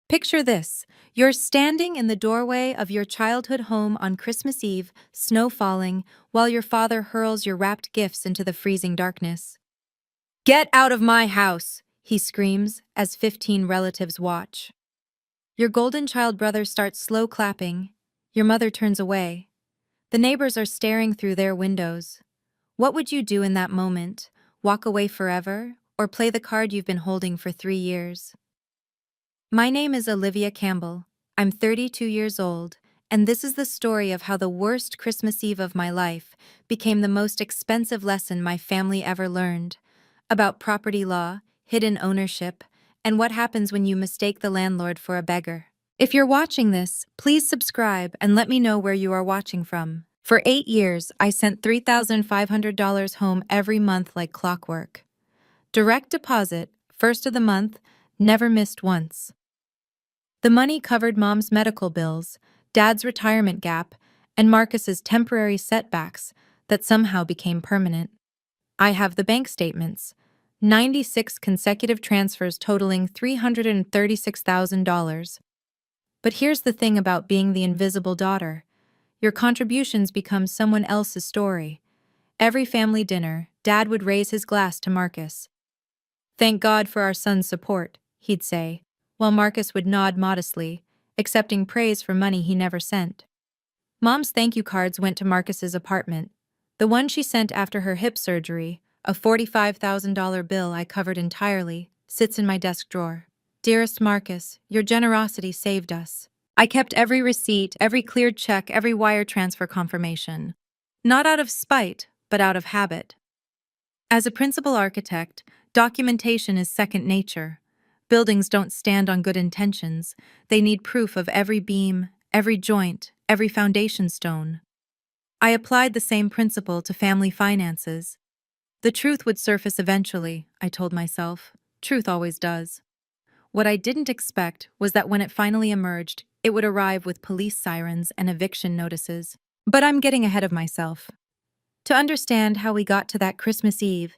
Picture this. You're standing in the doorway of your childhood home on Christmas Eve, snow falling, while your father hurls your wrapped gifts into the freezing darkness. "Get out of my house!" he screams as 15 relatives watch. Your golden child brother starts slow clapping. Your mother turns away. The neighbors are staring through their windows. What would you do in that moment? Walk away forever, or play the card you've been holding for 3 years? My name is Olivia Campbell. I'm 32 years old, and this is the story of how the worst Christmas Eve of my life became the most expensive lesson my family ever learned about property law, hidden ownership, and what happens when you mistake the landlord for a beggar. If you're watching this, please subscribe and let me know where you are watching from. For 8 years, I sent $3,500 home every month like clockwork. Direct deposit, first of the month, never missed once. The money covered Mom's medical bills, Dad's retirement gap, and Marcus's temporary setbacks that somehow became permanent. I have the bank statements. 96 consecutive transfers totaling $336,000. But here's the thing about being the invisible daughter. Your contributions become someone else's story. Every family dinner, Dad would raise his glass to Marcus. "Thank God for our son's support," he'd say, while Marcus would nod modestly, accepting praise for money he never sent. Mom's thank you cards went to Marcus's apartment. The one she sent after her hip surgery, a $45,000 bill I covered entirely, sits in my desk drawer. "Dearest Marcus, your generosity saved us." I kept every receipt, every cleared check, every wire transfer confirmation. Not out of spite, but out of habit. As a principal architect, documentation is second nature. Buildings don't stand on good intentions. They need proof of every beam, every joint, every foundation stone. I applied the same principle to family finances. The truth would surface eventually, I told myself. Truth always does. What I didn't expect was that when it finally emerged, it would arrive with police sirens and eviction notices. But I'm getting ahead of myself. To understand how we got to that Christmas Eve,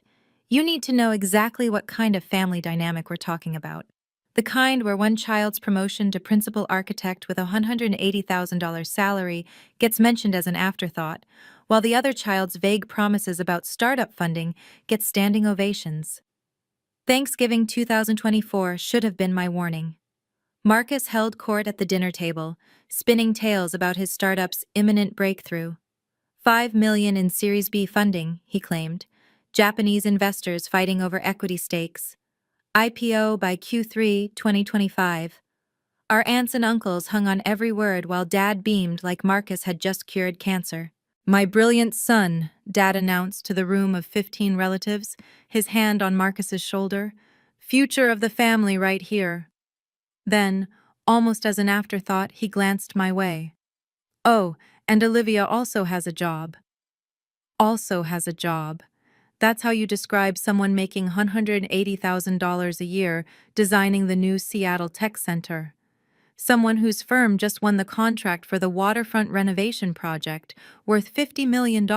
you need to know exactly what kind of family dynamic we're talking about. The kind where one child's promotion to principal architect with a $180,000 salary gets mentioned as an afterthought, while the other child's vague promises about startup funding get standing ovations. Thanksgiving 2024 should have been my warning. Marcus held court at the dinner table, spinning tales about his startup's imminent breakthrough. $5 million in Series B funding, he claimed. Japanese investors fighting over equity stakes. IPO by Q3 2025. Our aunts and uncles hung on every word while Dad beamed like Marcus had just cured cancer. "My brilliant son," Dad announced to the room of 15 relatives, his hand on Marcus's shoulder. "Future of the family right here." Then, almost as an afterthought, he glanced my way. "Oh, and Olivia also has a job." Also has a job. That's how you describe someone making $180,000 a year designing the new Seattle Tech Center. Someone whose firm just won the contract for the waterfront renovation project worth $50 million.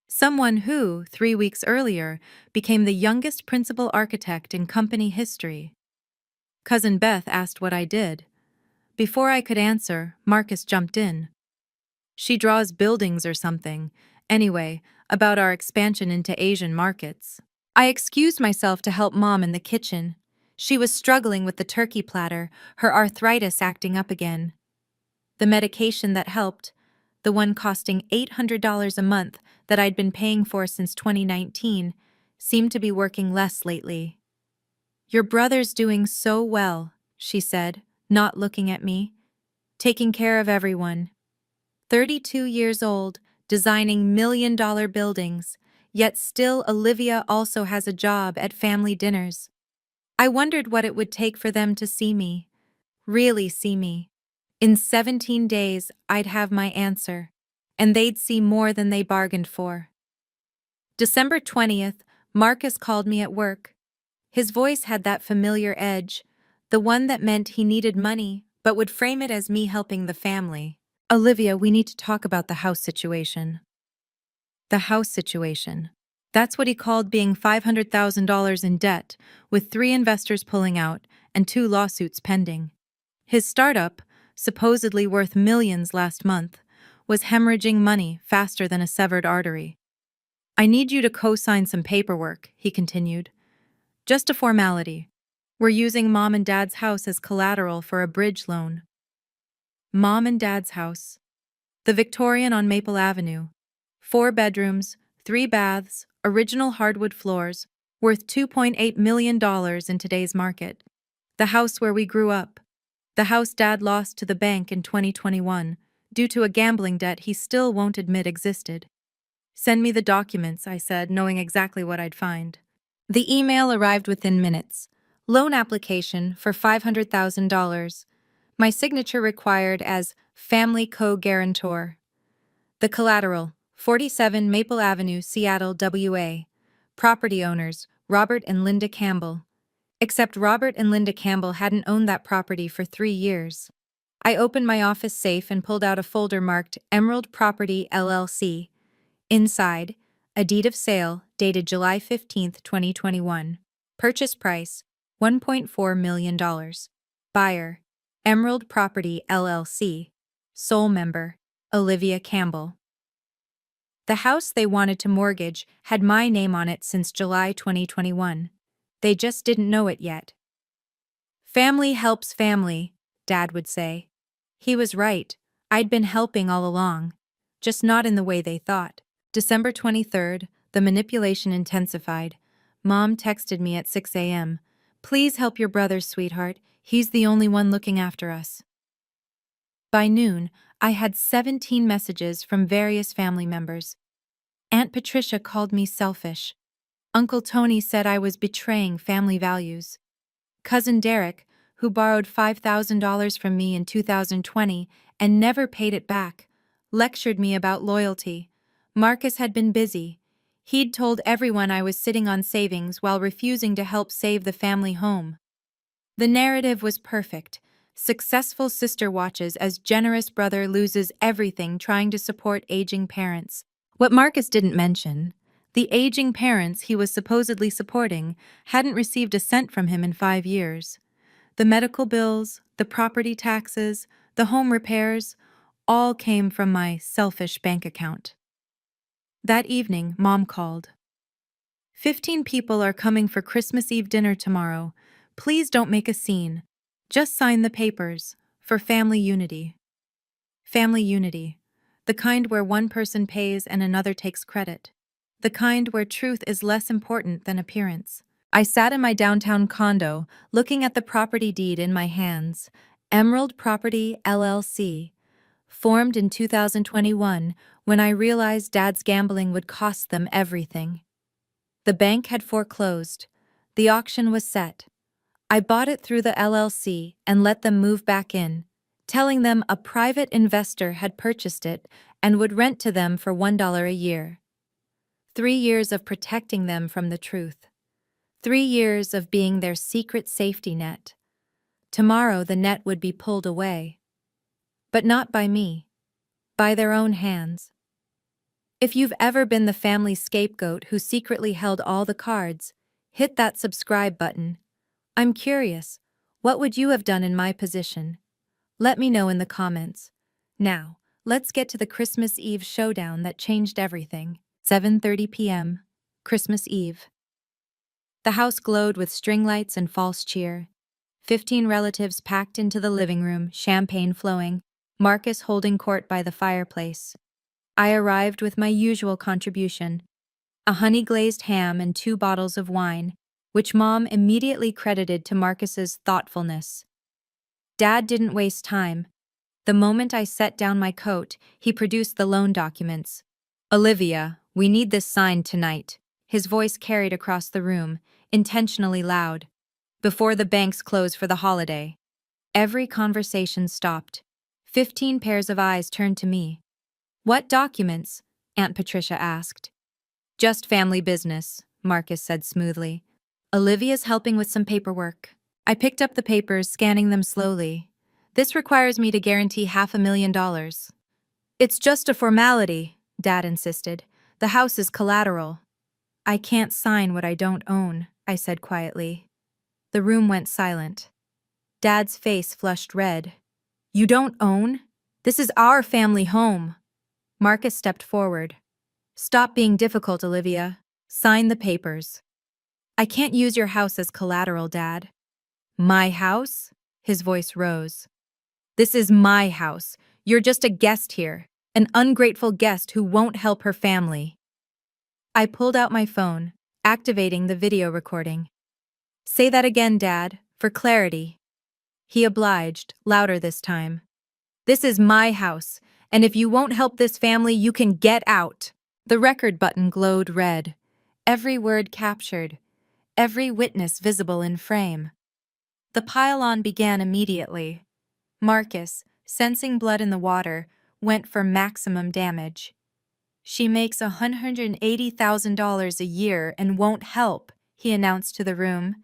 Someone who, 3 weeks earlier, became the youngest principal architect in company history. Cousin Beth asked what I did. Before I could answer, Marcus jumped in. "She draws buildings or something. Anyway, about our expansion into Asian markets." I excused myself to help Mom in the kitchen. She was struggling with the turkey platter, her arthritis acting up again. The medication that helped, the one costing $800 a month that I'd been paying for since 2019, seemed to be working less lately. "Your brother's doing so well," she said, not looking at me. "Taking care of everyone. 32 years old, designing million-dollar buildings, yet still Olivia also has a job at family dinners." I wondered what it would take for them to see me, really see me. In 17 days, I'd have my answer, and they'd see more than they bargained for. December 20th, Marcus called me at work. His voice had that familiar edge, the one that meant he needed money, but would frame it as me helping the family. "Olivia, we need to talk about the house situation." The house situation. That's what he called being $500,000 in debt, with 3 investors pulling out, and 2 lawsuits pending. His startup, supposedly worth millions last month, was hemorrhaging money faster than a severed artery. "I need you to co-sign some paperwork," he continued. "Just a formality. We're using Mom and Dad's house as collateral for a bridge loan." Mom and Dad's house. The Victorian on Maple Avenue. 4 bedrooms, 3 baths, original hardwood floors, worth $2.8 million in today's market. The house where we grew up. The house Dad lost to the bank in 2021, due to a gambling debt he still won't admit existed. "Send me the documents," I said, knowing exactly what I'd find. The email arrived within minutes. Loan application for $500,000. My signature required as family co-guarantor. The collateral, 47 Maple Avenue, Seattle, WA. Property owners, Robert and Linda Campbell. Except Robert and Linda Campbell hadn't owned that property for 3 years. I opened my office safe and pulled out a folder marked Emerald Property LLC. Inside, a deed of sale dated July 15, 2021. Purchase price, $1.4 million. Buyer, Emerald Property LLC. Sole member, Olivia Campbell. The house they wanted to mortgage had my name on it since July 2021. They just didn't know it yet. "Family helps family," Dad would say. He was right. I'd been helping all along, just not in the way they thought. December 23rd, the manipulation intensified. Mom texted me at 6 a.m. "Please help your brother, sweetheart. He's the only one looking after us." By noon, I had 17 messages from various family members. Aunt Patricia called me selfish. Uncle Tony said I was betraying family values. Cousin Derek, who borrowed $5,000 from me in 2020 and never paid it back, lectured me about loyalty. Marcus had been busy. He'd told everyone I was sitting on savings while refusing to help save the family home. The narrative was perfect. Successful sister watches as generous brother loses everything trying to support aging parents. What Marcus didn't mention, the aging parents he was supposedly supporting hadn't received a cent from him in 5 years. The medical bills, the property taxes, the home repairs, all came from my selfish bank account. That evening, Mom called. 15 people are coming for Christmas Eve dinner tomorrow. Please don't make a scene. Just sign the papers, for family unity." Family unity. The kind where one person pays and another takes credit. The kind where truth is less important than appearance. I sat in my downtown condo, looking at the property deed in my hands. Emerald Property LLC. Formed in 2021, when I realized Dad's gambling would cost them everything. The bank had foreclosed. The auction was set. I bought it through the LLC and let them move back in, telling them a private investor had purchased it and would rent to them for $1 a year. 3 years of protecting them from the truth. 3 years of being their secret safety net. Tomorrow the net would be pulled away. But not by me. By their own hands. If you've ever been the family scapegoat who secretly held all the cards, hit that subscribe button. I'm curious, what would you have done in my position? Let me know in the comments. Now, let's get to the Christmas Eve showdown that changed everything. 7:30 p.m., Christmas Eve. The house glowed with string lights and false cheer. 15 relatives packed into the living room, champagne flowing, Marcus holding court by the fireplace. I arrived with my usual contribution, a honey-glazed ham and 2 bottles of wine, which Mom immediately credited to Marcus's thoughtfulness. Dad didn't waste time. The moment I set down my coat, he produced the loan documents. "Olivia, we need this signed tonight." His voice carried across the room, intentionally loud. "Before the banks close for the holiday." Every conversation stopped. 15 pairs of eyes turned to me. "What documents?" Aunt Patricia asked. "Just family business," Marcus said smoothly. "Olivia's helping with some paperwork." I picked up the papers, scanning them slowly. "This requires me to guarantee $500,000. "It's just a formality," Dad insisted. "The house is collateral." "I can't sign what I don't own," I said quietly. The room went silent. Dad's face flushed red. You don't own? This is our family home. Marcus stepped forward. Stop being difficult, Olivia. Sign the papers. I can't use your house as collateral, Dad. My house? His voice rose. This is my house. You're just a guest here, an ungrateful guest who won't help her family. I pulled out my phone, activating the video recording. Say that again, Dad, for clarity. He obliged, louder this time. This is my house, and if you won't help this family, you can get out. The record button glowed red, every word captured, every witness visible in frame. The pile-on began immediately. Marcus, sensing blood in the water, went for maximum damage. She makes $180,000 a year and won't help, he announced to the room.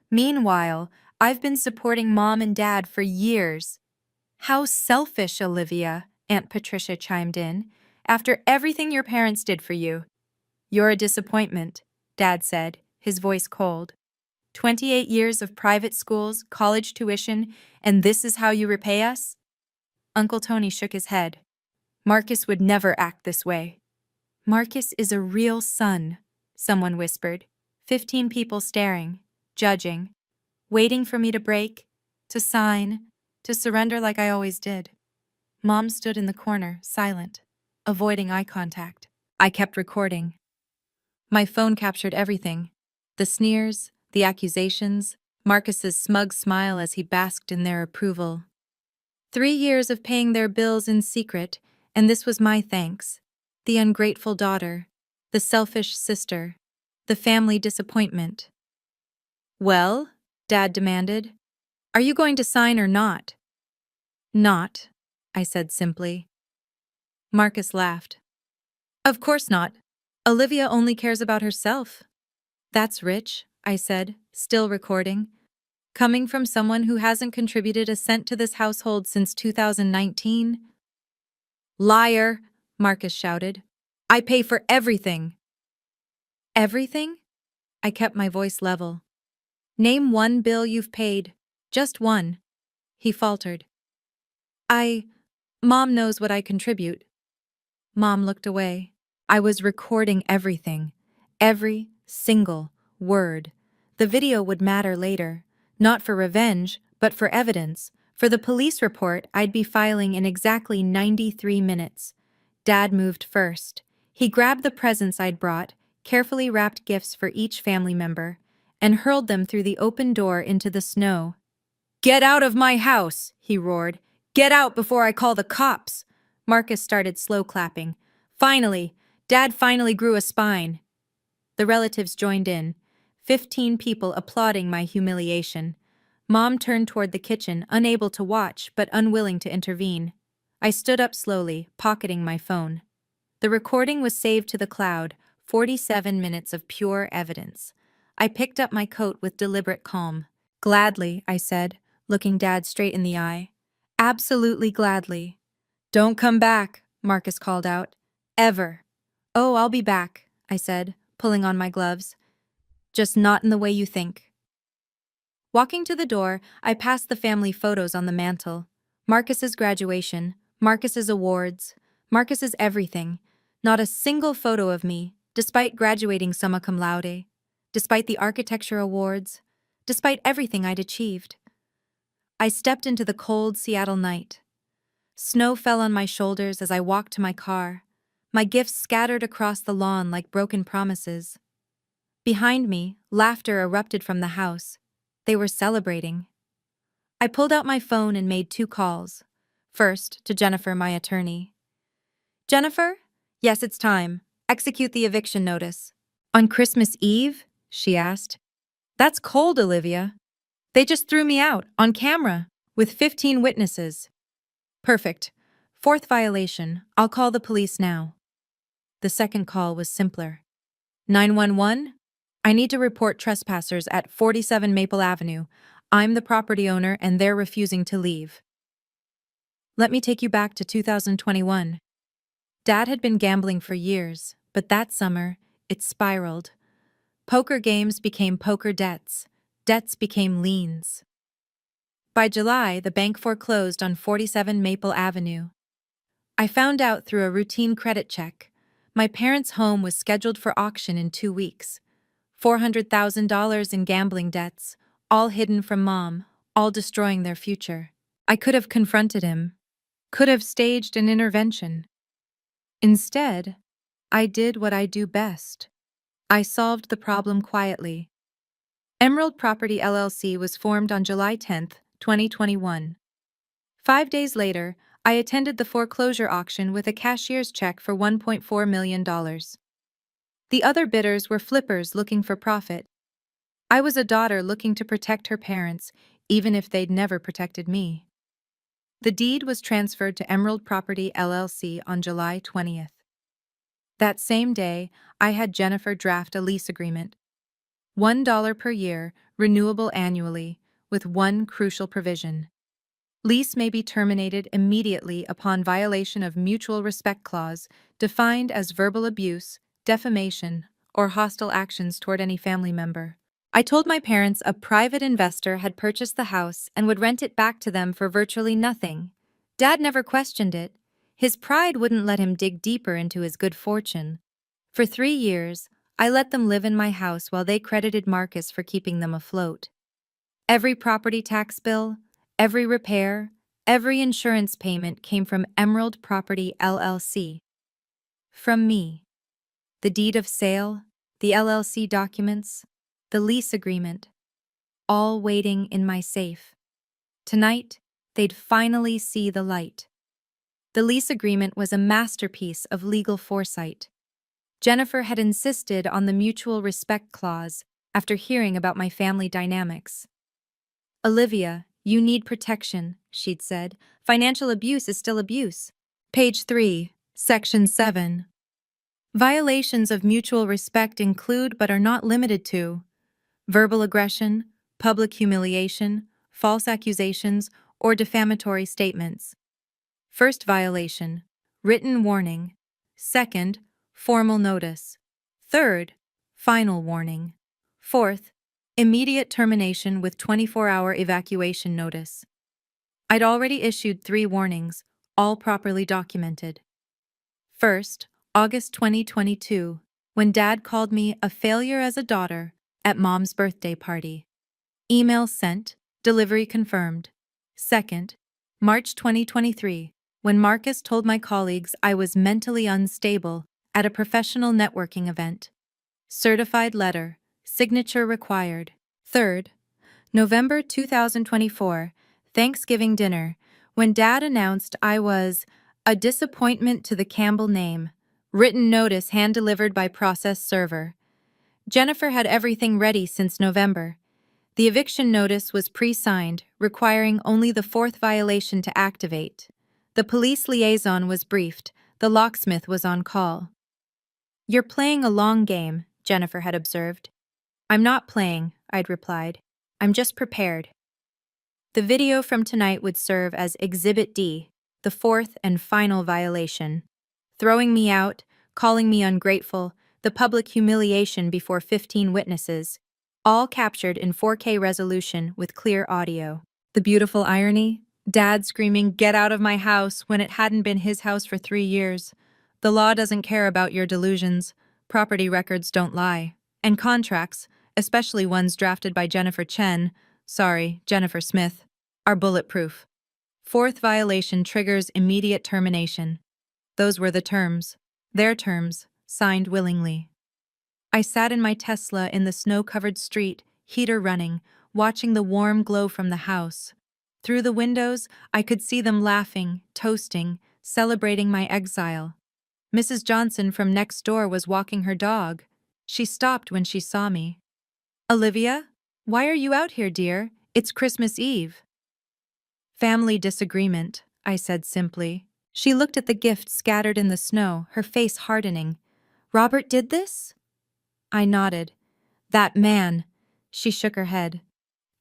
Meanwhile, I've been supporting Mom and Dad for years. How selfish, Olivia, Aunt Patricia chimed in, after everything your parents did for you. You're a disappointment, Dad said, his voice cold. 28 years of private schools, college tuition, and this is how you repay us? Uncle Tony shook his head. Marcus would never act this way. Marcus is a real son, someone whispered. 15 people staring, judging, waiting for me to break, to sign, to surrender like I always did. Mom stood in the corner, silent, avoiding eye contact. I kept recording. My phone captured everything. The sneers, the accusations, Marcus's smug smile as he basked in their approval. 3 years of paying their bills in secret, and this was my thanks. The ungrateful daughter, the selfish sister, the family disappointment. Well, Dad demanded, are you going to sign or not? Not, I said simply. Marcus laughed. Of course not. Olivia only cares about herself. That's rich, I said, still recording. Coming from someone who hasn't contributed a cent to this household since 2019. Liar, Marcus shouted. I pay for everything. Everything? I kept my voice level. Name one bill you've paid. Just one. He faltered. Mom knows what I contribute. Mom looked away. I was recording everything. Every single word. The video would matter later. Not for revenge, but for evidence. For the police report I'd be filing in exactly 93 minutes. Dad moved first. He grabbed the presents I'd brought, carefully wrapped gifts for each family member, and hurled them through the open door into the snow. Get out of my house, he roared. Get out before I call the cops. Marcus started slow clapping. Finally, Dad finally grew a spine. The relatives joined in, 15 people applauding my humiliation. Mom turned toward the kitchen, unable to watch but unwilling to intervene. I stood up slowly, pocketing my phone. The recording was saved to the cloud, 47 minutes of pure evidence. I picked up my coat with deliberate calm. Gladly, I said, looking Dad straight in the eye. Absolutely gladly. Don't come back, Marcus called out. Ever. Oh, I'll be back, I said, pulling on my gloves. Just not in the way you think. Walking to the door, I passed the family photos on the mantel. Marcus's graduation, Marcus's awards, Marcus's everything. Not a single photo of me, despite graduating summa cum laude, despite the architecture awards, despite everything I'd achieved. I stepped into the cold Seattle night. Snow fell on my shoulders as I walked to my car, my gifts scattered across the lawn like broken promises. Behind me, laughter erupted from the house. They were celebrating. I pulled out my phone and made 2 calls. First, to Jennifer, my attorney. Jennifer? Yes, it's time. Execute the eviction notice. On Christmas Eve? She asked. That's cold, Olivia. They just threw me out, on camera, with 15 witnesses. Perfect. 4th violation. I'll call the police now. The second call was simpler. 911? I need to report trespassers at 47 Maple Avenue. I'm the property owner and they're refusing to leave. Let me take you back to 2021. Dad had been gambling for years, but that summer, it spiraled. Poker games became poker debts. Debts became liens. By July, the bank foreclosed on 47 Maple Avenue. I found out through a routine credit check. My parents' home was scheduled for auction in 2 weeks. $400,000 in gambling debts, all hidden from Mom, all destroying their future. I could have confronted him, could have staged an intervention. Instead, I did what I do best. I solved the problem quietly. Emerald Property LLC was formed on July 10, 2021. 5 days later, I attended the foreclosure auction with a cashier's check for $1.4 million. The other bidders were flippers looking for profit. I was a daughter looking to protect her parents, even if they'd never protected me. The deed was transferred to Emerald Property LLC on July 20th. That same day, I had Jennifer draft a lease agreement. $1 per year, renewable annually, with one crucial provision. Lease may be terminated immediately upon violation of mutual respect clause, defined as verbal abuse, defamation, or hostile actions toward any family member. I told my parents a private investor had purchased the house and would rent it back to them for virtually nothing. Dad never questioned it. His pride wouldn't let him dig deeper into his good fortune. For 3 years, I let them live in my house while they credited Marcus for keeping them afloat. Every property tax bill, every repair, every insurance payment came from Emerald Property LLC. From me. The deed of sale, the LLC documents, the lease agreement, all waiting in my safe. Tonight, they'd finally see the light. The lease agreement was a masterpiece of legal foresight. Jennifer had insisted on the mutual respect clause after hearing about my family dynamics. "Olivia, you need protection," she'd said. "Financial abuse is still abuse." Page 3, Section 7. Violations of mutual respect include but are not limited to verbal aggression, public humiliation, false accusations, or defamatory statements. First violation, written warning. Second, formal notice. Third, final warning. Fourth, immediate termination with 24-hour evacuation notice. I'd already issued 3 warnings, all properly documented. First, August 2022, when Dad called me a failure as a daughter at Mom's birthday party. Email sent, delivery confirmed. Second, March 2023, when Marcus told my colleagues I was mentally unstable at a professional networking event. Certified letter, signature required. Third, November 2024, Thanksgiving dinner, when Dad announced I was a disappointment to the Campbell name. Written notice hand-delivered by process server. Jennifer had everything ready since November. The eviction notice was pre-signed, requiring only the 4th violation to activate. The police liaison was briefed. The locksmith was on call. "You're playing a long game," Jennifer had observed. "I'm not playing," I'd replied. "I'm just prepared." The video from tonight would serve as Exhibit D, the 4th and final violation. Throwing me out, calling me ungrateful, the public humiliation before 15 witnesses, all captured in 4K resolution with clear audio. The beautiful irony? Dad screaming, "Get out of my house," when it hadn't been his house for 3 years. The law doesn't care about your delusions. Property records don't lie. And contracts, especially ones drafted by Jennifer Smith, are bulletproof. 4th violation triggers immediate termination. Those were the terms. Their terms, signed willingly. I sat in my Tesla in the snow-covered street, heater running, watching the warm glow from the house. Through the windows, I could see them laughing, toasting, celebrating my exile. Mrs. Johnson from next door was walking her dog. She stopped when she saw me. "Olivia, why are you out here, dear? It's Christmas Eve." "Family disagreement," I said simply. She looked at the gift scattered in the snow, her face hardening. "Robert did this?" I nodded. "That man." She shook her head.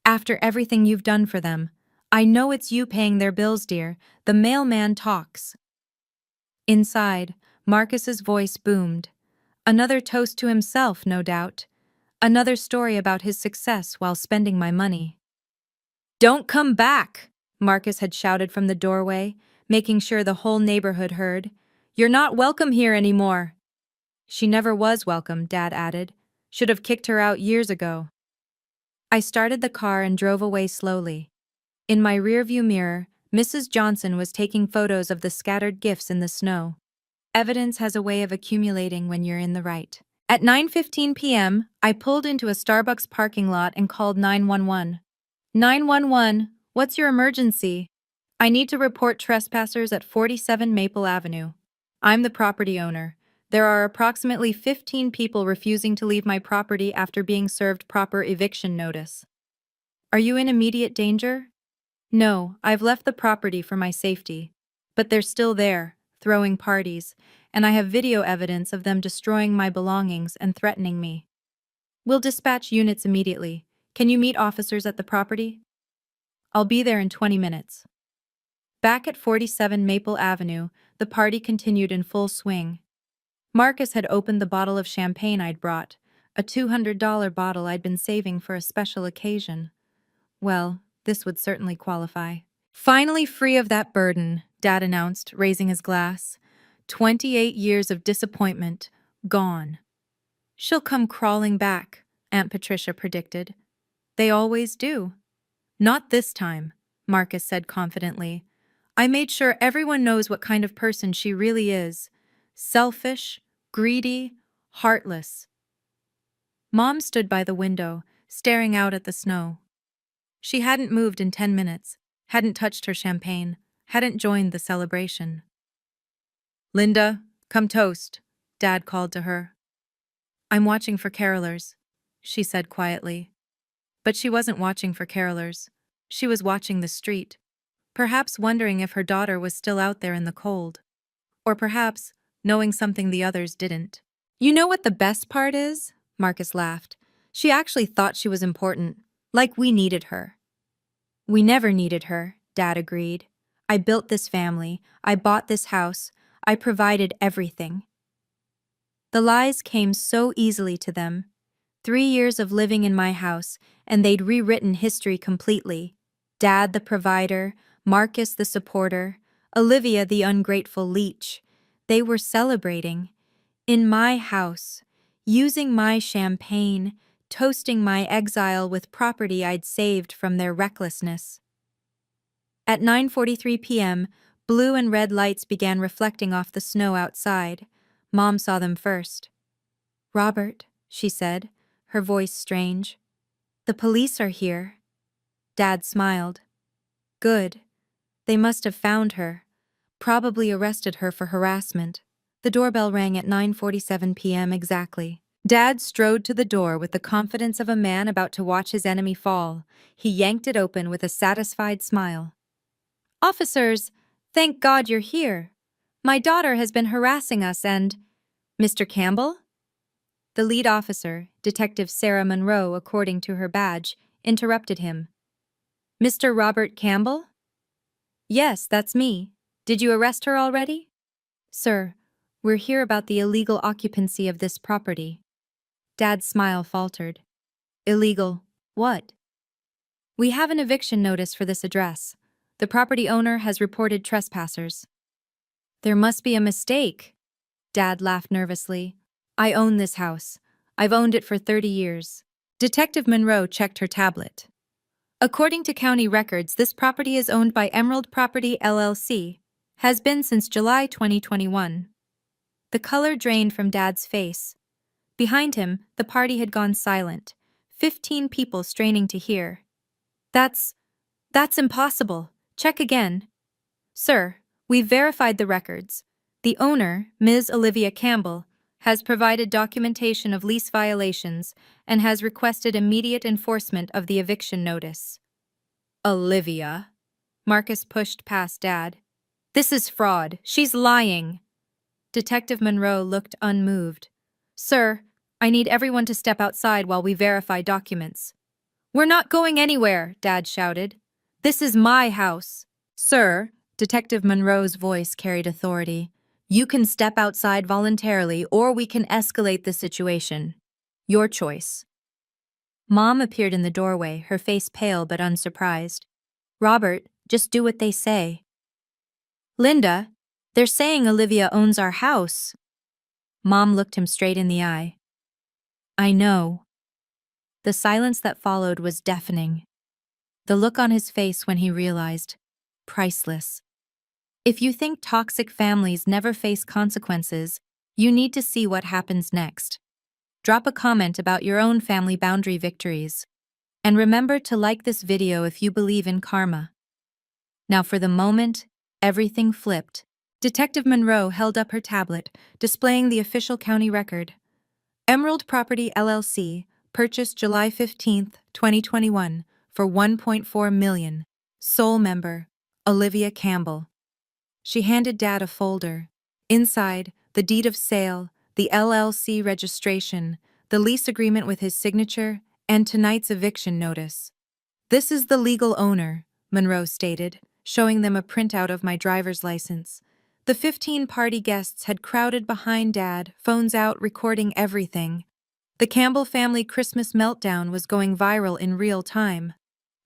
"After everything you've done for them. I know it's you paying their bills, dear. The mailman talks." Inside, Marcus's voice boomed. Another toast to himself, no doubt. Another story about his success while spending my money. Don't come back, Marcus had shouted from the doorway, making sure the whole neighborhood heard. You're not welcome here anymore. She never was welcome, Dad added. Should have kicked her out years ago. I started the car and drove away slowly. In my rearview mirror, Mrs. Johnson was taking photos of the scattered gifts in the snow. Evidence has a way of accumulating when you're in the right. At 9:15 p.m., I pulled into a Starbucks parking lot and called 911. 911, what's your emergency? I need to report trespassers at 47 Maple Avenue. I'm the property owner. There are approximately 15 people refusing to leave my property after being served proper eviction notice. Are you in immediate danger? No, I've left the property for my safety. But they're still there, throwing parties, and I have video evidence of them destroying my belongings and threatening me. We'll dispatch units immediately. Can you meet officers at the property? I'll be there in 20 minutes. Back at 47 Maple Avenue, the party continued in full swing. Marcus had opened the bottle of champagne I'd brought, a $200 bottle I'd been saving for a special occasion. Well, this would certainly qualify. Finally free of that burden, Dad announced, raising his glass. 28 years of disappointment, gone. She'll come crawling back, Aunt Patricia predicted. They always do. Not this time, Marcus said confidently. I made sure everyone knows what kind of person she really is. Selfish, greedy, heartless. Mom stood by the window, staring out at the snow. She hadn't moved in 10 minutes, hadn't touched her champagne, hadn't joined the celebration. Linda, come toast, Dad called to her. I'm watching for carolers, she said quietly. But she wasn't watching for carolers. She was watching the street, perhaps wondering if her daughter was still out there in the cold. Or perhaps knowing something the others didn't. You know what the best part is? Marcus laughed. She actually thought she was important, like we needed her. We never needed her, Dad agreed. I built this family, I bought this house, I provided everything. The lies came so easily to them. 3 years of living in my house, and they'd rewritten history completely. Dad the provider, Marcus the supporter, Olivia the ungrateful leech. They were celebrating. In my house, using my champagne, toasting my exile with property I'd saved from their recklessness. At 9:43 p.m., blue and red lights began reflecting off the snow outside. Mom saw them first. Robert, she said, her voice strange. The police are here. Dad smiled. Good. They must have found her. Probably arrested her for harassment. The doorbell rang at 9:47 p.m. exactly. Dad strode to the door with the confidence of a man about to watch his enemy fall. He yanked it open with a satisfied smile. Officers, thank God you're here. My daughter has been harassing us and… Mr. Campbell? The lead officer, Detective Sarah Monroe according to her badge, interrupted him. Mr. Robert Campbell? Yes, that's me. Did you arrest her already? Sir, we're here about the illegal occupancy of this property. Dad's smile faltered. Illegal what? We have an eviction notice for this address. The property owner has reported trespassers. There must be a mistake. Dad laughed nervously. I own this house. I've owned it for 30 years. Detective Monroe checked her tablet. According to county records, this property is owned by Emerald Property LLC. Has been since July 2021. The color drained from Dad's face. Behind him, the party had gone silent. 15 people straining to hear. That's impossible. Check again. Sir, we've verified the records. The owner, Ms. Olivia Campbell, has provided documentation of lease violations and has requested immediate enforcement of the eviction notice. Olivia? Marcus pushed past Dad. This is fraud. She's lying. Detective Monroe looked unmoved. Sir, I need everyone to step outside while we verify documents. We're not going anywhere, Dad shouted. This is my house. Sir, Detective Monroe's voice carried authority. You can step outside voluntarily or we can escalate the situation. Your choice. Mom appeared in the doorway, her face pale but unsurprised. Robert, just do what they say. Linda, they're saying Olivia owns our house. Mom looked him straight in the eye. I know. The silence that followed was deafening. The look on his face when he realized, priceless. If you think toxic families never face consequences, you need to see what happens next. Drop a comment about your own family boundary victories. And remember to like this video if you believe in karma. Now for the moment, everything flipped. Detective Monroe held up her tablet, displaying the official county record. Emerald Property LLC, purchased July 15, 2021, for $1.4 million. Sole member, Olivia Campbell. She handed Dad a folder. Inside, the deed of sale, the LLC registration, the lease agreement with his signature, and tonight's eviction notice. This is the legal owner, Monroe stated, showing them a printout of my driver's license. The 15 party guests had crowded behind Dad, phones out, recording everything. The Campbell family Christmas meltdown was going viral in real time.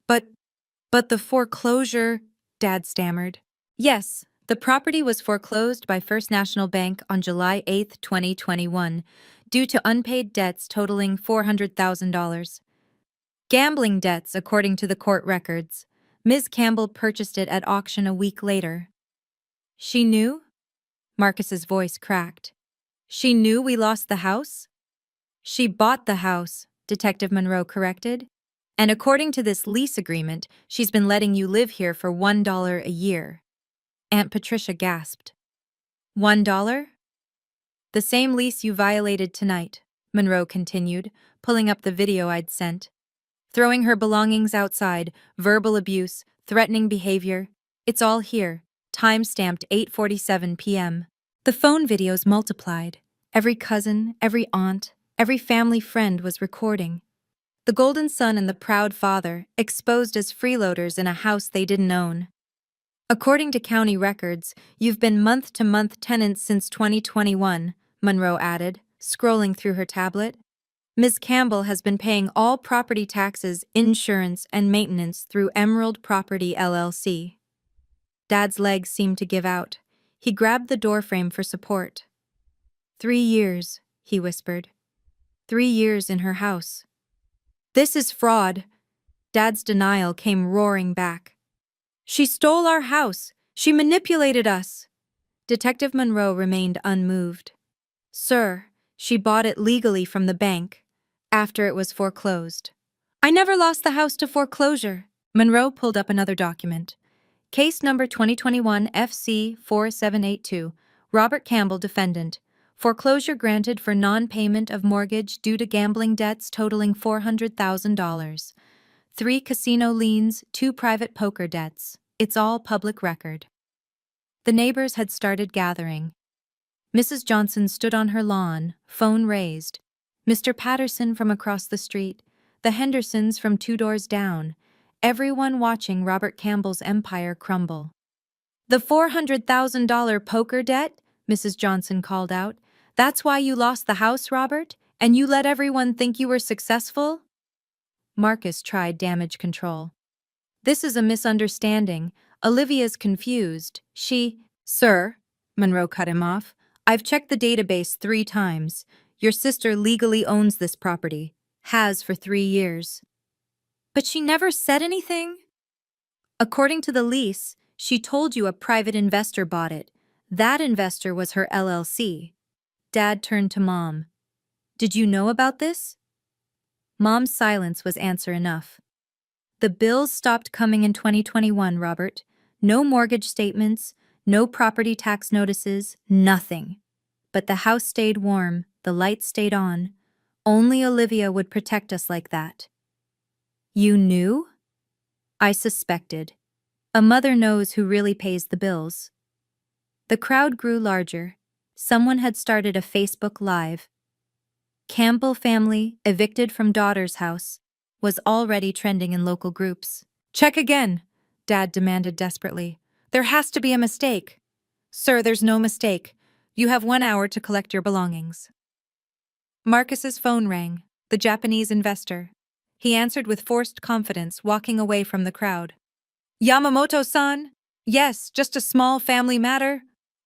But the foreclosure, Dad stammered. Yes, the property was foreclosed by First National Bank on July 8, 2021, due to unpaid debts totaling $400,000. Gambling debts, according to the court records. Ms. Campbell purchased it at auction a week later. She knew? Marcus's voice cracked. She knew we lost the house? She bought the house, Detective Monroe corrected. And according to this lease agreement, she's been letting you live here for $1 a year. Aunt Patricia gasped. $1? The same lease you violated tonight, Monroe continued, pulling up the video I'd sent. Throwing her belongings outside, verbal abuse, threatening behavior. It's all here, time-stamped 8:47 p.m. The phone videos multiplied. Every cousin, every aunt, every family friend was recording. The golden son and the proud father, exposed as freeloaders in a house they didn't own. According to county records, you've been month-to-month tenants since 2021, Monroe added, scrolling through her tablet. Ms. Campbell has been paying all property taxes, insurance, and maintenance through Emerald Property LLC. Dad's legs seemed to give out. He grabbed the doorframe for support. 3 years, he whispered. 3 years in her house. This is fraud. Dad's denial came roaring back. She stole our house. She manipulated us. Detective Monroe remained unmoved. Sir, she bought it legally from the bank, after it was foreclosed. I never lost the house to foreclosure. Monroe pulled up another document. Case number 2021 FC 4782, Robert Campbell, defendant. Foreclosure granted for non-payment of mortgage due to gambling debts totaling $400,000. 3 casino liens, 2 private poker debts. It's all public record. The neighbors had started gathering. Mrs. Johnson stood on her lawn, phone raised. Mr. Patterson from across the street, the Hendersons from 2 doors down, everyone watching Robert Campbell's empire crumble. The $400,000 poker debt? Mrs. Johnson called out. That's why you lost the house, Robert? And you let everyone think you were successful? Marcus tried damage control. This is a misunderstanding. Olivia's confused. Sir, Monroe cut him off. I've checked the database 3 times. Your sister legally owns this property. Has for 3 years. But she never said anything? According to the lease, she told you a private investor bought it. That investor was her LLC. Dad turned to Mom. Did you know about this? Mom's silence was answer enough. The bills stopped coming in 2021, Robert. No mortgage statements, no property tax notices, nothing. But the house stayed warm, the lights stayed on. Only Olivia would protect us like that. You knew? I suspected. A mother knows who really pays the bills. The crowd grew larger. Someone had started a Facebook Live. Campbell family, evicted from daughter's house, was already trending in local groups. Check again, Dad demanded desperately. There has to be a mistake. Sir, there's no mistake. You have 1 hour to collect your belongings. Marcus's phone rang, the Japanese investor. He answered with forced confidence, walking away from the crowd. Yamamoto-san? Yes, just a small family matter.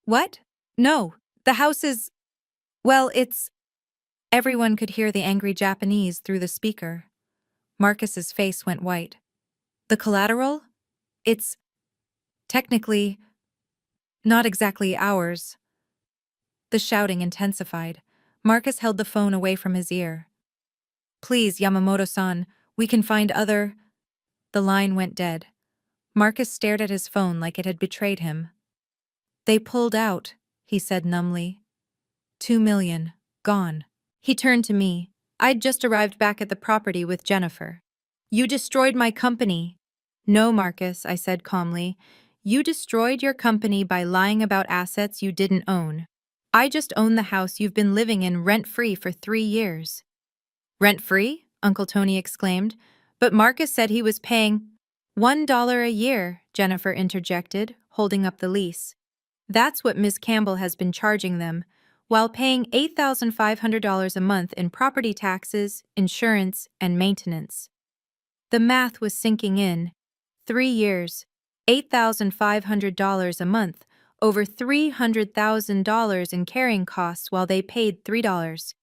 What? No, the house is… well, it's… Everyone could hear the angry Japanese through the speaker. Marcus's face went white. The collateral? It's… technically… not exactly ours. The shouting intensified. Marcus held the phone away from his ear. Please, Yamamoto-san, we can find other… The line went dead. Marcus stared at his phone like it had betrayed him. They pulled out, he said numbly. 2 million. Gone. He turned to me. I'd just arrived back at the property with Jennifer. You destroyed my company. No, Marcus, I said calmly. You destroyed your company by lying about assets you didn't own. I just own the house you've been living in rent-free for 3 years. Rent-free? Uncle Tony exclaimed. But Marcus said he was paying… $1 a year, Jennifer interjected, holding up the lease. That's what Ms. Campbell has been charging them, while paying $8,500 a month in property taxes, insurance, and maintenance. The math was sinking in. 3 years, $8,500 a month, over $300,000 in carrying costs while they paid $3.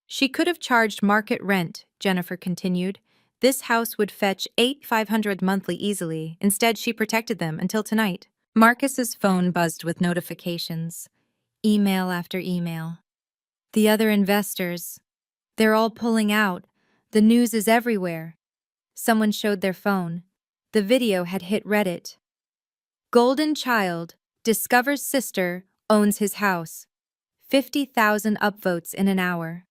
She could have charged market rent, Jennifer continued. This house would fetch $8,500 monthly easily. Instead, she protected them until tonight. Marcus's phone buzzed with notifications. Email after email. The other investors. They're all pulling out. The news is everywhere. Someone showed their phone. The video had hit Reddit. Golden child discovers sister owns his house. 50,000 upvotes in an hour.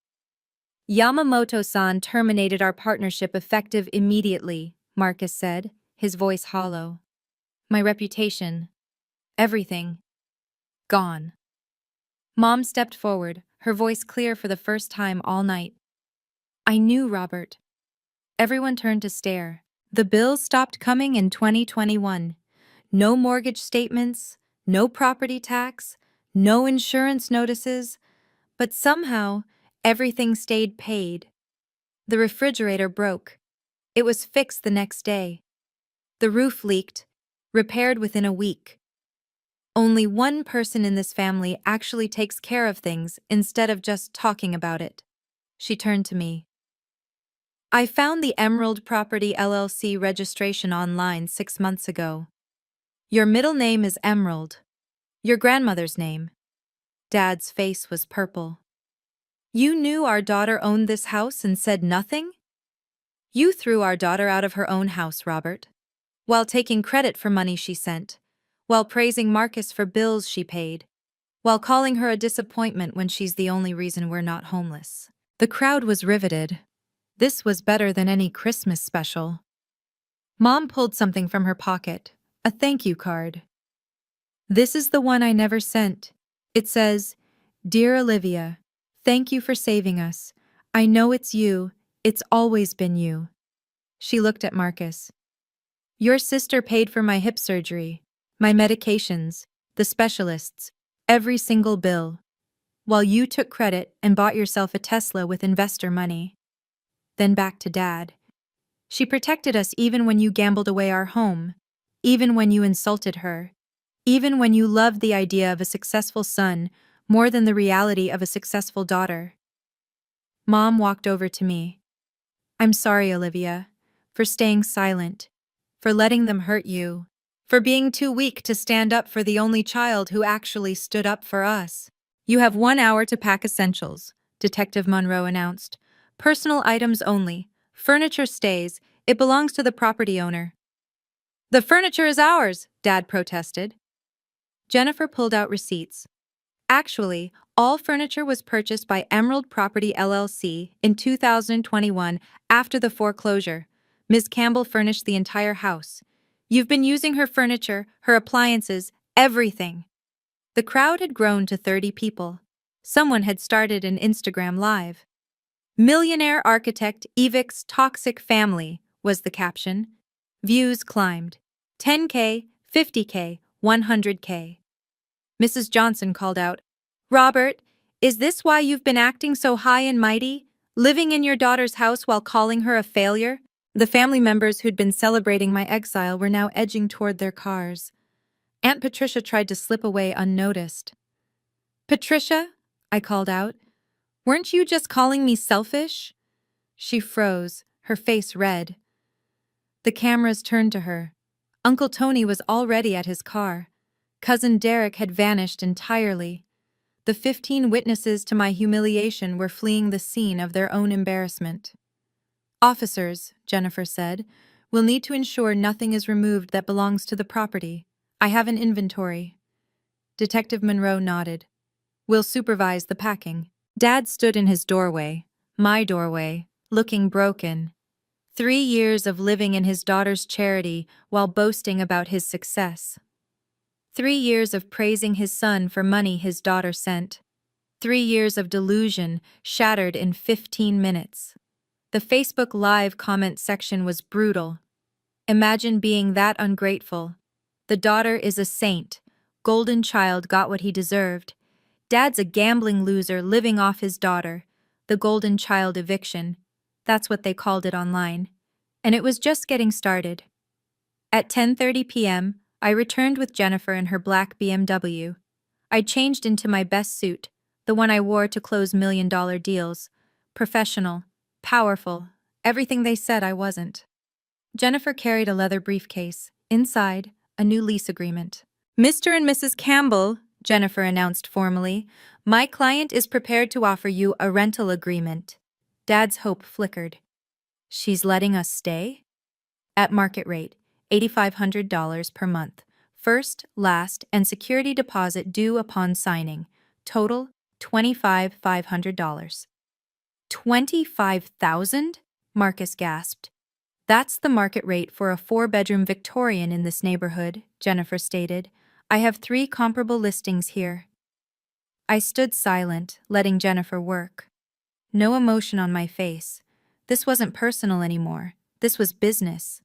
Yamamoto-san terminated our partnership effective immediately, Marcus said, his voice hollow. My reputation. Everything. Gone. Mom stepped forward, her voice clear for the first time all night. I knew, Robert. Everyone turned to stare. The bills stopped coming in 2021. No mortgage statements, no property tax, no insurance notices, but somehow everything stayed paid. The refrigerator broke. It was fixed the next day. The roof leaked, repaired within a week. Only one person in this family actually takes care of things instead of just talking about it. She turned to me. I found the Emerald Property LLC registration online 6 months ago. Your middle name is Emerald. Your grandmother's name. Dad's face was purple. You knew our daughter owned this house and said nothing? You threw our daughter out of her own house, Robert, while taking credit for money she sent, while praising Marcus for bills she paid, while calling her a disappointment when she's the only reason we're not homeless. The crowd was riveted. This was better than any Christmas special. Mom pulled something from her pocket, a thank you card. This is the one I never sent. It says, Dear Olivia, thank you for saving us. I know it's you. It's always been you. She looked at Marcus. Your sister paid for my hip surgery, my medications, the specialists, every single bill, while you took credit and bought yourself a Tesla with investor money. Then back to Dad. She protected us even when you gambled away our home, even when you insulted her, even when you loved the idea of a successful son more than the reality of a successful daughter. Mom walked over to me. I'm sorry, Olivia, for staying silent, for letting them hurt you, for being too weak to stand up for the only child who actually stood up for us. You have 1 hour to pack essentials, Detective Monroe announced. Personal items only. Furniture stays. It belongs to the property owner. The furniture is ours, Dad protested. Jennifer pulled out receipts. Actually, all furniture was purchased by Emerald Property LLC in 2021 after the foreclosure. Ms. Campbell furnished the entire house. You've been using her furniture, her appliances, everything. The crowd had grown to 30 people. Someone had started an Instagram Live. Millionaire architect evicts toxic family was the caption. Views climbed. 10K, 50K, 100K. Mrs. Johnson called out, Robert, is this why you've been acting so high and mighty, living in your daughter's house while calling her a failure? The family members who'd been celebrating my exile were now edging toward their cars. Aunt Patricia tried to slip away unnoticed. "Patricia," I called out, "weren't you just calling me selfish?" She froze, her face red. The cameras turned to her. Uncle Tony was already at his car. Cousin Derek had vanished entirely. The 15 witnesses to my humiliation were fleeing the scene of their own embarrassment. "Officers," Jennifer said, "will need to ensure nothing is removed that belongs to the property. I have an inventory." Detective Monroe nodded. "We'll supervise the packing." Dad stood in his doorway, my doorway, looking broken. 3 years of living in his daughter's charity while boasting about his success. 3 years of praising his son for money his daughter sent. 3 years of delusion shattered in 15 minutes. The Facebook Live comment section was brutal. "Imagine being that ungrateful. The daughter is a saint. Golden child got what he deserved. Dad's a gambling loser living off his daughter. The golden child eviction." That's what they called it online. And it was just getting started. At 10:30 p.m., I returned with Jennifer in her black BMW. I changed into my best suit, the one I wore to close million-dollar deals. Professional, powerful, everything they said I wasn't. Jennifer carried a leather briefcase. Inside, a new lease agreement. "Mr. and Mrs. Campbell," Jennifer announced formally, "my client is prepared to offer you a rental agreement." Dad's hope flickered. "She's letting us stay?" "At market rate, $8,500 per month. First, last, and security deposit due upon signing. Total, $25,500. $25,000? Marcus gasped. "That's the market rate for a 4-bedroom Victorian in this neighborhood," Jennifer stated. "I have 3 comparable listings here." I stood silent, letting Jennifer work. No emotion on my face. This wasn't personal anymore. This was business.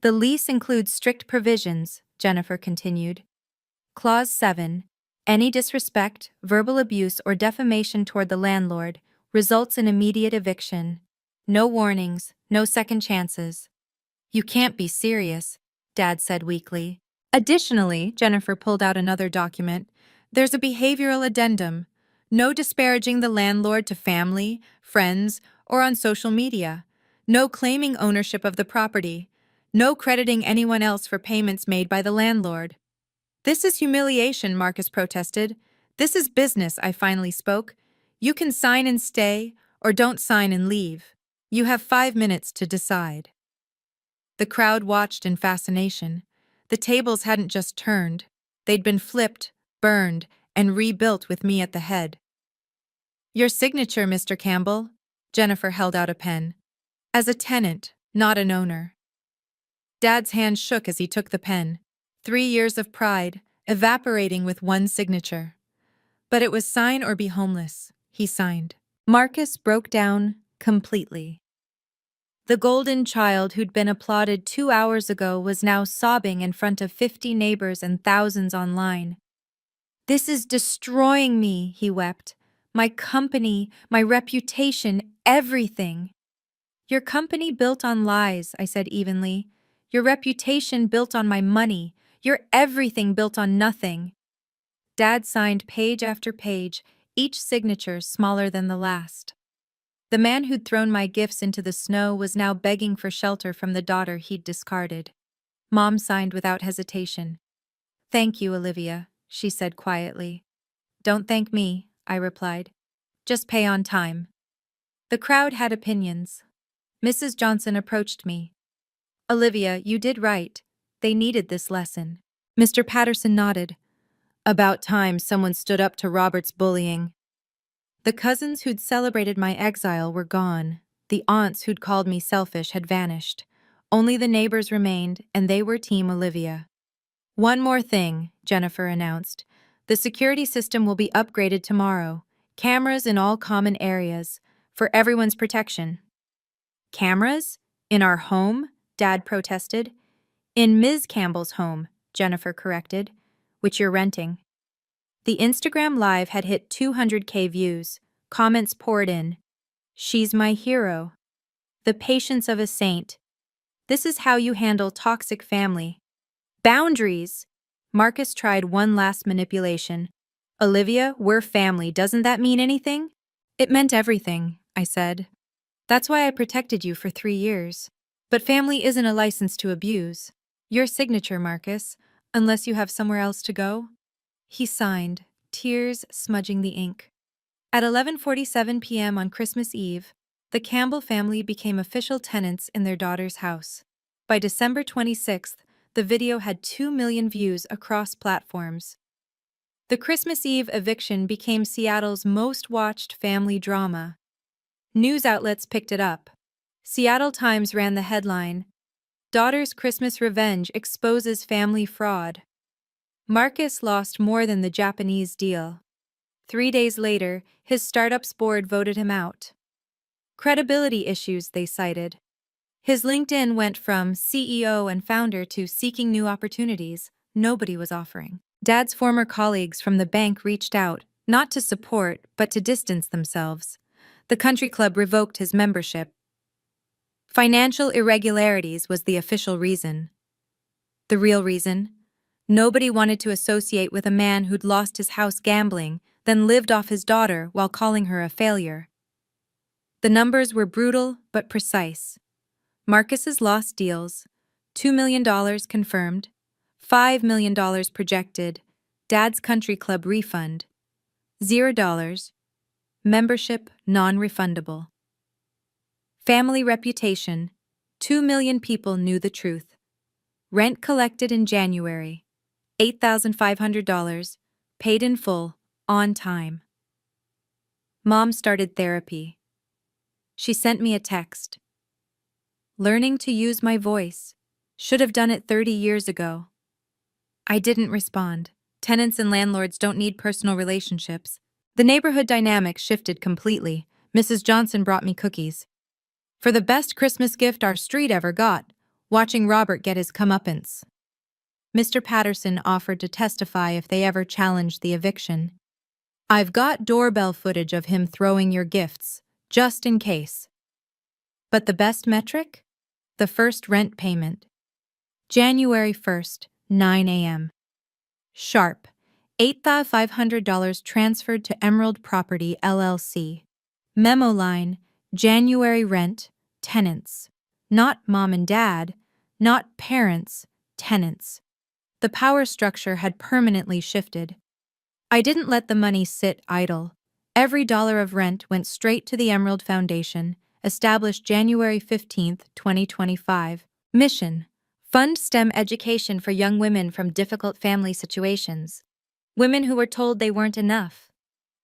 "The lease includes strict provisions," Jennifer continued. "Clause 7. Any disrespect, verbal abuse, or defamation toward the landlord results in immediate eviction. No warnings, no second chances." "You can't be serious," Dad said weakly. Additionally, Jennifer pulled out another document. "There's a behavioral addendum. No disparaging the landlord to family, friends, or on social media. No claiming ownership of the property. No crediting anyone else for payments made by the landlord." "This is humiliation," Marcus protested. "This is business," I finally spoke. "You can sign and stay, or don't sign and leave. You have 5 minutes to decide." The crowd watched in fascination. The tables hadn't just turned. They'd been flipped, burned, and rebuilt with me at the head. "Your signature, Mr. Campbell." Jennifer held out a pen. "As a tenant, not an owner." Dad's hand shook as he took the pen. 3 years of pride, evaporating with one signature. "But it was sign or be homeless," he signed. Marcus broke down completely. The golden child who'd been applauded 2 hours ago was now sobbing in front of 50 neighbors and thousands online. "This is destroying me," he wept. "My company, my reputation, everything." "Your company built on lies," I said evenly. "Your reputation built on my money. Your everything built on nothing." Dad signed page after page, each signature smaller than the last. The man who'd thrown my gifts into the snow was now begging for shelter from the daughter he'd discarded. Mom signed without hesitation. "Thank you, Olivia," she said quietly. "Don't thank me," I replied. "Just pay on time." The crowd had opinions. Mrs. Johnson approached me. "Olivia, you did right. They needed this lesson." Mr. Patterson nodded. "About time someone stood up to Robert's bullying." The cousins who'd celebrated my exile were gone. The aunts who'd called me selfish had vanished. Only the neighbors remained, and they were Team Olivia. "One more thing," Jennifer announced. "The security system will be upgraded tomorrow. Cameras in all common areas, for everyone's protection." "Cameras? In our home?" Dad protested. "In Ms. Campbell's home," Jennifer corrected, "which you're renting." The Instagram Live had hit 200K views. Comments poured in. "She's my hero." The patience of a saint. This is how you handle toxic family. Boundaries! Marcus tried one last manipulation. Olivia, we're family. Doesn't that mean anything? It meant everything, I said. That's why I protected you for 3 years. But family isn't a license to abuse. Your signature, Marcus, unless you have somewhere else to go. He signed, tears smudging the ink. At 11:47 p.m. on Christmas Eve, the Campbell family became official tenants in their daughter's house. By December 26th, the video had 2 million views across platforms. The Christmas Eve eviction became Seattle's most watched family drama. News outlets picked it up. Seattle Times ran the headline, "Daughter's Christmas Revenge Exposes Family Fraud." Marcus lost more than the Japanese deal. 3 days later, his startup's board voted him out. Credibility issues, they cited. His LinkedIn went from CEO and founder to seeking new opportunities nobody was offering. Dad's former colleagues from the bank reached out, not to support, but to distance themselves. The country club revoked his membership. Financial irregularities was the official reason. The real reason? Nobody wanted to associate with a man who'd lost his house gambling, then lived off his daughter while calling her a failure. The numbers were brutal but precise. Marcus's lost deals, $2 million confirmed, $5 million projected, Dad's country club refund, $0, membership non-refundable. Family reputation, 2 million people knew the truth. Rent collected in January, $8,500, paid in full, on time. Mom started therapy. She sent me a text. Learning to use my voice. Should have done it 30 years ago. I didn't respond. Tenants and landlords don't need personal relationships. The neighborhood dynamic shifted completely. Mrs. Johnson brought me cookies. For the best Christmas gift our street ever got, watching Robert get his comeuppance. Mr. Patterson offered to testify if they ever challenged the eviction. I've got doorbell footage of him throwing your gifts, just in case. But the best metric? The first rent payment. January 1st, 9 a.m. Sharp, $8,500 transferred to Emerald Property, LLC. Memo line, January rent, tenants. Not mom and dad, not parents, tenants. The power structure had permanently shifted. I didn't let the money sit idle. Every dollar of rent went straight to the Emerald Foundation, established January 15, 2025. Mission: fund STEM education for young women from difficult family situations. Women who were told they weren't enough.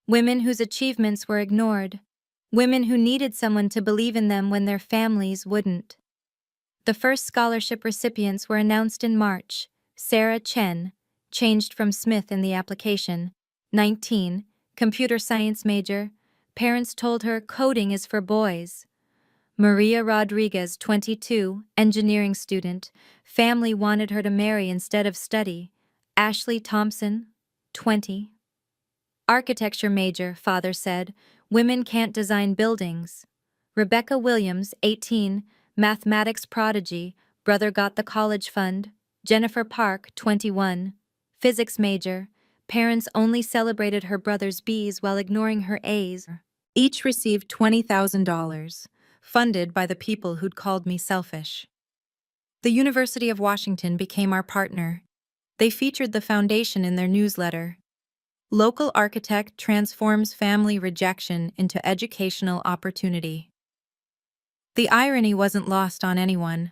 Women whose achievements were ignored. Women who needed someone to believe in them when their families wouldn't. The first scholarship recipients were announced in March. Sarah Chen, changed from Smith in the application, 19, computer science major. Parents told her coding is for boys. Maria Rodriguez, 22, engineering student. Family wanted her to marry instead of study. Ashley Thompson, 20. Architecture major, father said, women can't design buildings. Rebecca Williams, 18, mathematics prodigy, brother got the college fund. Jennifer Park, 21, physics major, parents only celebrated her brother's B's while ignoring her A's. Each received $20,000, funded by the people who'd called me selfish. The University of Washington became our partner. They featured the foundation in their newsletter. Local architect transforms family rejection into educational opportunity. The irony wasn't lost on anyone.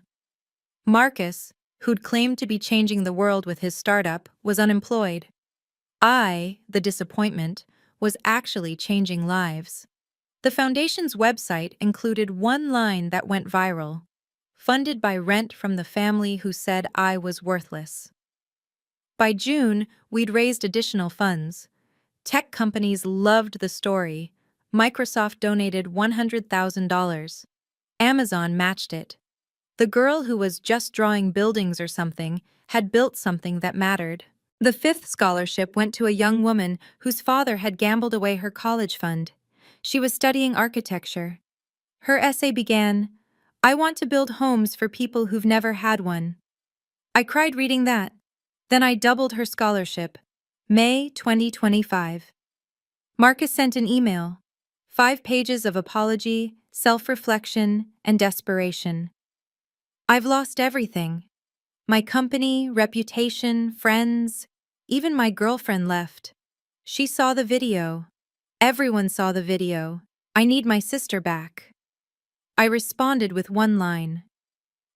Marcus, who'd claimed to be changing the world with his startup, was unemployed. I, the disappointment, was actually changing lives. The foundation's website included one line that went viral: funded by rent from the family who said I was worthless. By June, we'd raised additional funds. Tech companies loved the story. Microsoft donated $100,000. Amazon matched it. The girl who was just drawing buildings or something had built something that mattered. The fifth scholarship went to a young woman whose father had gambled away her college fund. She was studying architecture. Her essay began, I want to build homes for people who've never had one. I cried reading that. Then I doubled her scholarship. May 2025. Marcus sent an email. 5 pages of apology, self-reflection, and desperation. I've lost everything. My company, reputation, friends, even my girlfriend left. She saw the video. Everyone saw the video. I need my sister back. I responded with one line.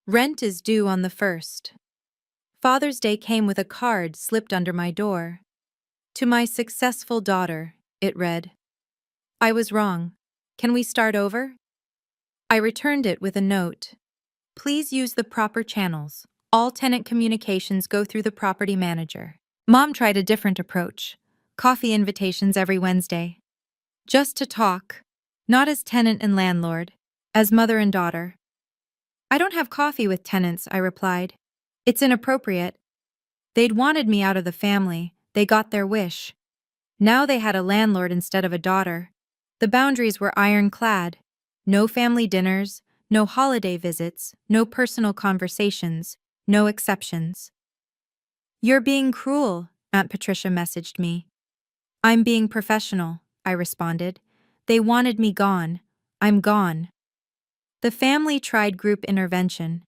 Rent is due on the 1st. Father's Day came with a card slipped under my door. To my successful daughter, it read. I was wrong. Can we start over? I returned it with a note. Please use the proper channels. All tenant communications go through the property manager. Mom tried a different approach. Coffee invitations every Wednesday. Just to talk. Not as tenant and landlord, as mother and daughter. I don't have coffee with tenants, I replied. It's inappropriate. They'd wanted me out of the family. They got their wish. Now they had a landlord instead of a daughter. The boundaries were ironclad. No family dinners, no holiday visits, no personal conversations, no exceptions. You're being cruel, Aunt Patricia messaged me. I'm being professional, I responded. They wanted me gone. I'm gone. The family tried group intervention.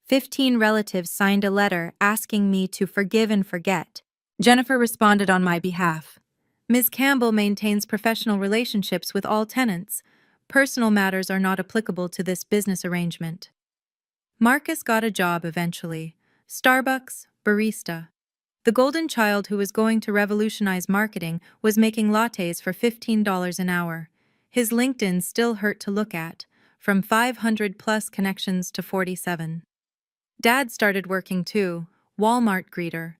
15 relatives signed a letter asking me to forgive and forget. Jennifer responded on my behalf. Ms. Campbell maintains professional relationships with all tenants. Personal matters are not applicable to this business arrangement. Marcus got a job eventually. Starbucks, barista. The golden child who was going to revolutionize marketing was making lattes for $15 an hour. His LinkedIn still hurt to look at, from 500 plus connections to 47. Dad started working too, Walmart greeter.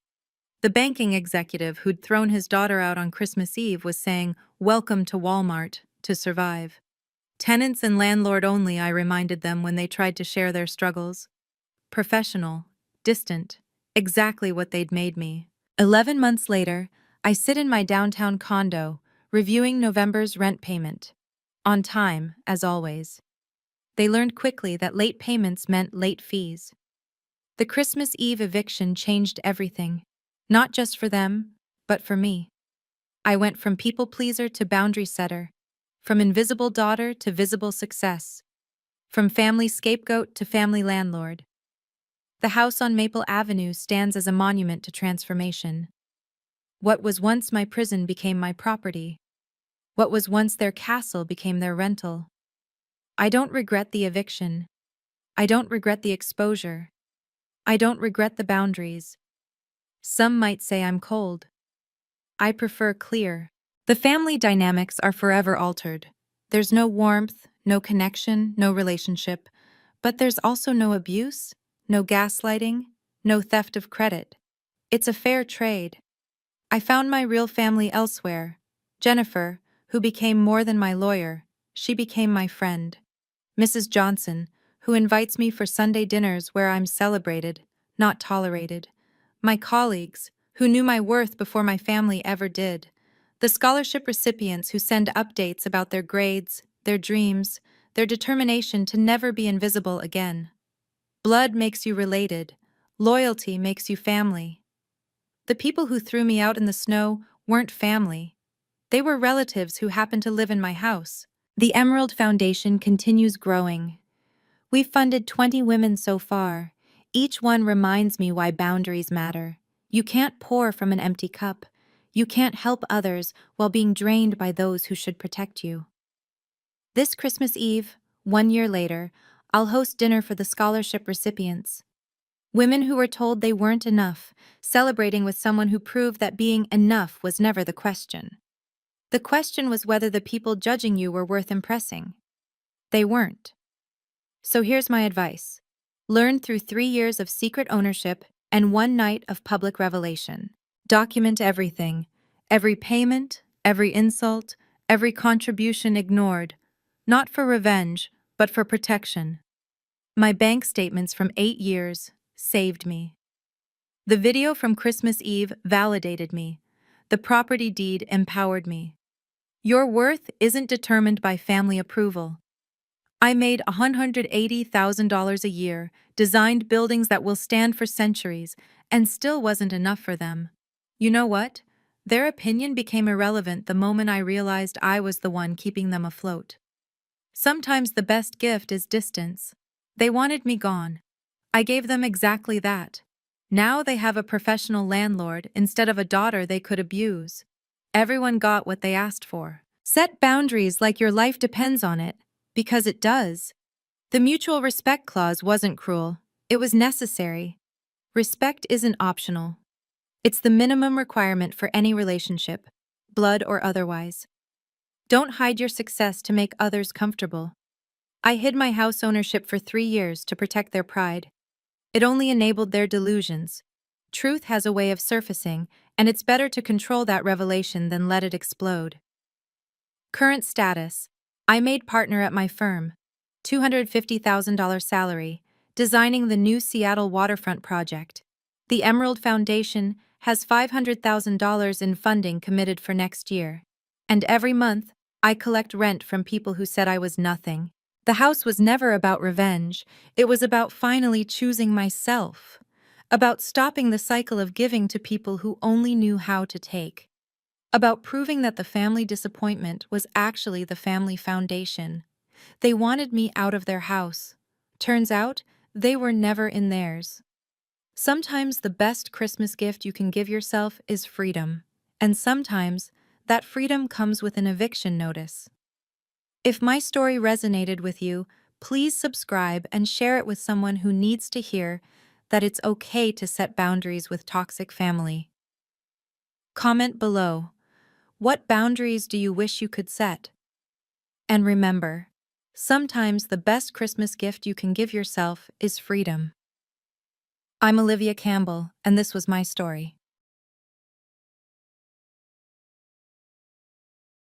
The banking executive who'd thrown his daughter out on Christmas Eve was saying, "Welcome to Walmart," to survive. Tenants and landlord only, I reminded them when they tried to share their struggles. Professional, distant, exactly what they'd made me. 11 months later, I sit in my downtown condo, reviewing November's rent payment. On time, as always. They learned quickly that late payments meant late fees. The Christmas Eve eviction changed everything, not just for them, but for me. I went from people pleaser to boundary setter, from invisible daughter to visible success, from family scapegoat to family landlord. The house on Maple Avenue stands as a monument to transformation. What was once my prison became my property. What was once their castle became their rental. I don't regret the eviction. I don't regret the exposure. I don't regret the boundaries. Some might say I'm cold. I prefer clear. The family dynamics are forever altered. There's no warmth, no connection, no relationship, but there's also no abuse, no gaslighting, no theft of credit. It's a fair trade. I found my real family elsewhere. Jennifer, who became more than my lawyer, she became my friend. Mrs. Johnson, who invites me for Sunday dinners where I'm celebrated, not tolerated. My colleagues, who knew my worth before my family ever did. The scholarship recipients who send updates about their grades, their dreams, their determination to never be invisible again. Blood makes you related. Loyalty makes you family. The people who threw me out in the snow weren't family. They were relatives who happened to live in my house. The Emerald Foundation continues growing. We've funded 20 women so far. Each one reminds me why boundaries matter. You can't pour from an empty cup. You can't help others while being drained by those who should protect you. This Christmas Eve, 1 year later, I'll host dinner for the scholarship recipients. Women who were told they weren't enough, celebrating with someone who proved that being enough was never the question. The question was whether the people judging you were worth impressing. They weren't. So here's my advice. Learn through 3 years of secret ownership and 1 night of public revelation. Document everything. Every payment, every insult, every contribution ignored. Not for revenge, but for protection. My bank statements from 8 years saved me. The video from Christmas Eve validated me. The property deed empowered me. Your worth isn't determined by family approval. I made $180,000 a year, designed buildings that will stand for centuries, and still wasn't enough for them. You know what? Their opinion became irrelevant the moment I realized I was the one keeping them afloat. Sometimes the best gift is distance. They wanted me gone. I gave them exactly that. Now they have a professional landlord instead of a daughter they could abuse. Everyone got what they asked for. Set boundaries like your life depends on it, because it does. The mutual respect clause wasn't cruel, it was necessary. Respect isn't optional. It's the minimum requirement for any relationship, blood or otherwise. Don't hide your success to make others comfortable. I hid my house ownership for 3 years to protect their pride. It only enabled their delusions. Truth has a way of surfacing, and it's better to control that revelation than let it explode. Current status: I made partner at my firm, $250,000 salary, designing the new Seattle waterfront project. The Emerald Foundation has $500,000 in funding committed for next year. And every month, I collect rent from people who said I was nothing. The house was never about revenge, it was about finally choosing myself, about stopping the cycle of giving to people who only knew how to take, about proving that the family disappointment was actually the family foundation. They wanted me out of their house. Turns out, they were never in theirs. Sometimes the best Christmas gift you can give yourself is freedom, and sometimes that freedom comes with an eviction notice. If my story resonated with you, please subscribe and share it with someone who needs to hear that it's okay to set boundaries with toxic family. Comment below. What boundaries do you wish you could set? And remember, sometimes the best Christmas gift you can give yourself is freedom. I'm Olivia Campbell, and this was my story.